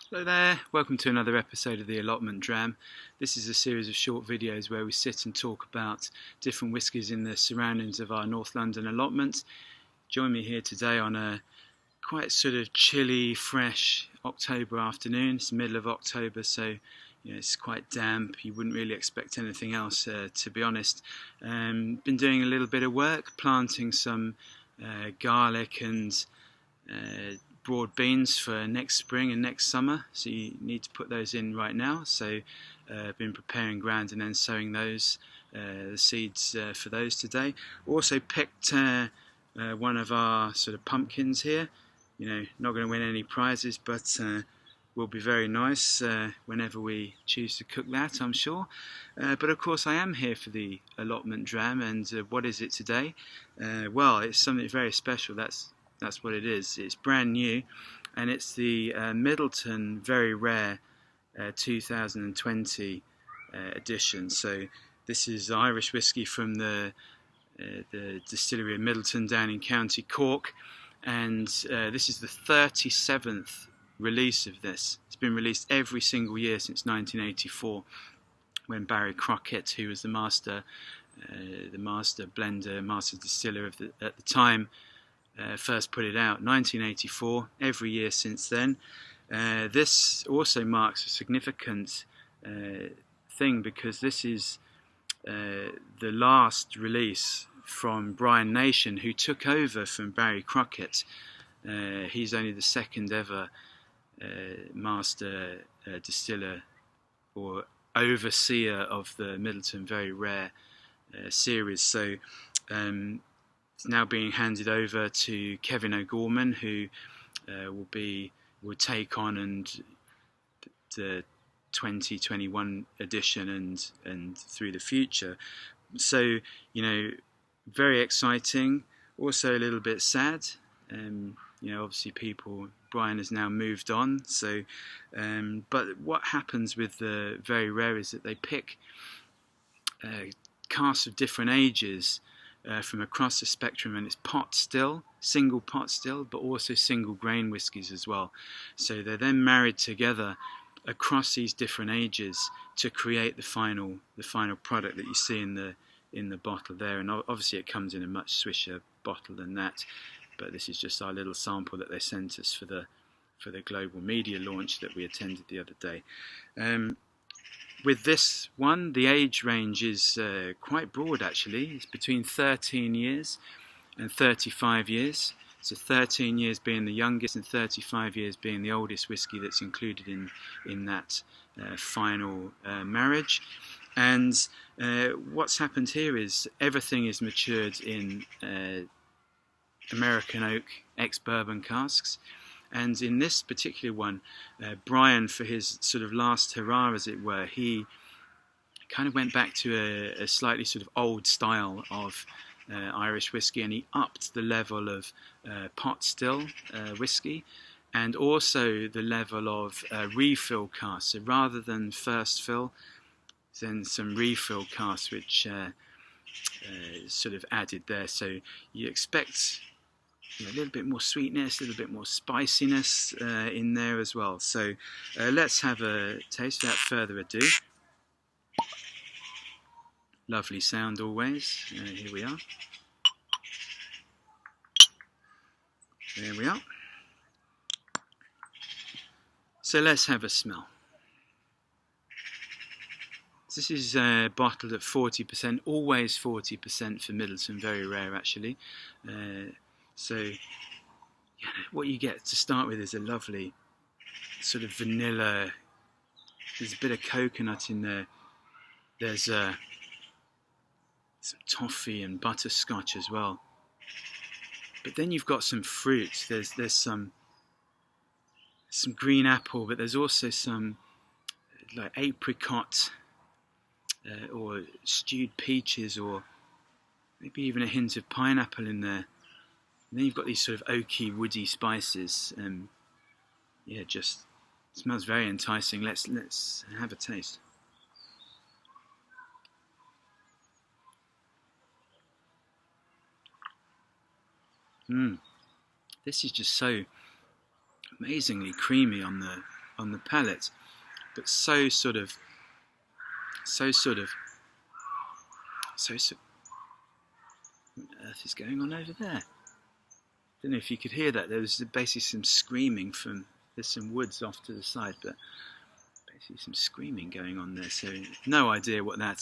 Hello there, welcome to another episode of the Allotment Dram. This is a series of short videos where we sit and talk about different whiskies in the surroundings of our North London allotment. Join me here today on a quite sort of chilly, fresh October afternoon. It's the middle of October, so it's quite damp. You wouldn't really expect anything else, to be honest. Been doing a little bit of work, planting some garlic and broad beans for next spring and next summer, so you need to put those in right now. So I've been preparing ground and then sowing those the seeds for those today. Also picked one of our sort of pumpkins here. Not going to win any prizes, but will be very nice whenever we choose to cook that, I'm sure. But of course I am here for the Allotment Dram, and what is it today? Well, it's something very special. That's what it is. It's brand new, and it's the Midleton Very Rare 2020 edition. So this is Irish whiskey from the distillery of Midleton down in County Cork, and this is the 37th release of this. It's been released every single year since 1984, when Barry Crockett, who was the master blender, master distiller at the time, first put it out. 1984, every year since then. This also marks a significant thing, because this is the last release from Brian Nation, who took over from Barry Crockett. He's only the second ever master distiller or overseer of the Midleton Very Rare series. So it's now being handed over to Kevin O'Gorman, who will take on and the 2021 edition and through the future. So very exciting. Also a little bit sad. Obviously Brian has now moved on. So, but what happens with the Very Rare is that they pick casks of different ages from across the spectrum, and it's pot still, single pot still, but also single grain whiskies as well. So they're then married together across these different ages to create the final product that you see in the bottle there. And obviously it comes in a much swisher bottle than that, but this is just our little sample that they sent us for the global media launch that we attended the other day. With this one, the age range is quite broad actually. It's between 13 years and 35 years. So 13 years being the youngest and 35 years being the oldest whiskey that's included in that final marriage. And what's happened here is everything is matured in American oak ex-bourbon casks. And in this particular one, Brian, for his sort of last hurrah, as it were, he kind of went back to a slightly sort of old style of Irish whiskey, and he upped the level of pot still whiskey, and also the level of refill casks. So rather than first fill, then some refill casks, which sort of added there. So you expect a little bit more sweetness, a little bit more spiciness in there as well. So let's have a taste without further ado. Lovely sound always. Here we are. There we are. So let's have a smell. This is bottled at 40%, always 40% for Midleton Very Rare actually. So what you get to start with is a lovely sort of vanilla. There's a bit of coconut in there. There's some toffee and butterscotch as well. But then you've got some fruit. There's some green apple, but there's also some like apricot or stewed peaches, or maybe even a hint of pineapple in there. And then you've got these sort of oaky, woody spices. Just smells very enticing. Let's have a taste. This is just so amazingly creamy on on the palate, but so sort of what on earth is going on over there? I don't know if you could hear that. There was basically some screaming from, there's some woods off to the side, but basically some screaming going on there. So no idea what that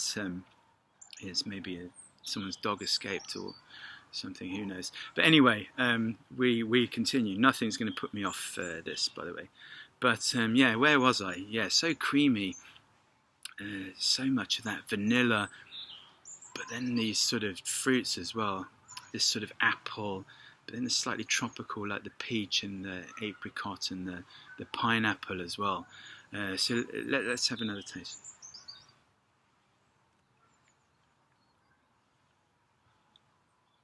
is. Maybe someone's dog escaped or something, who knows. But anyway, we continue. Nothing's going to put me off this, by the way. But yeah, where was I? Yeah, so creamy. So much of that vanilla, but then these sort of fruits as well. This sort of apple, but then the slightly tropical, like the peach and the apricot and the pineapple as well. So let's have another taste.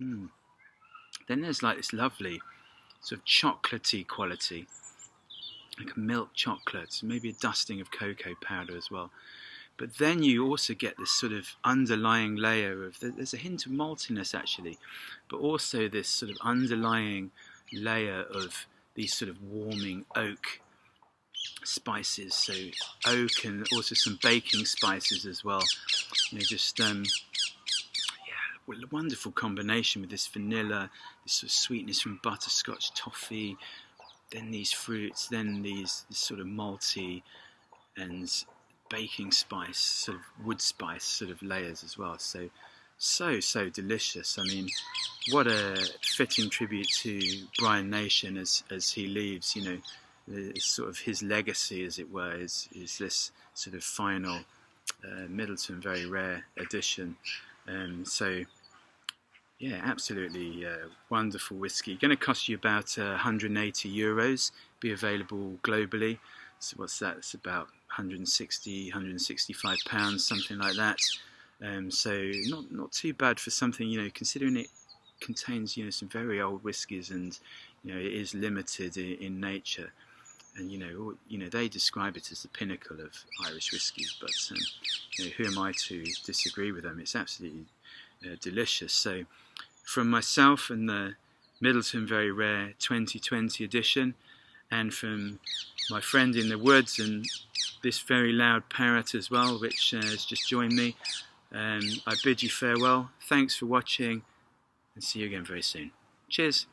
Then there's like this lovely sort of chocolatey quality, like a milk chocolate, maybe a dusting of cocoa powder as well. But then you also get this sort of underlying layer of, there's a hint of maltiness actually, but also this sort of underlying layer of these sort of warming oak spices. So oak and also some baking spices as well. You know, just yeah, a wonderful combination with this vanilla, this sort of sweetness from butterscotch toffee, then these fruits, then this sort of malty and baking spice, sort of wood spice sort of layers as well. So delicious. I mean, what a fitting tribute to Brian Nation as he leaves. You know, sort of his legacy, as it were, is this sort of final Midleton Very Rare edition. So yeah, absolutely wonderful whiskey. Going to cost you about €180. Be available globally. So what's that? It's about 160, 165 pounds, something like that. So not too bad for something, you know, considering it contains, you know, some very old whiskies, and you know, it is limited in nature. And you know they describe it as the pinnacle of Irish whiskies, but you know, who am I to disagree with them? It's absolutely delicious. So from myself and the Midleton Very Rare 2020 edition, and from my friend in the woods and this very loud parrot as well, which has just joined me, I bid you farewell. Thanks for watching, and see you again very soon. Cheers.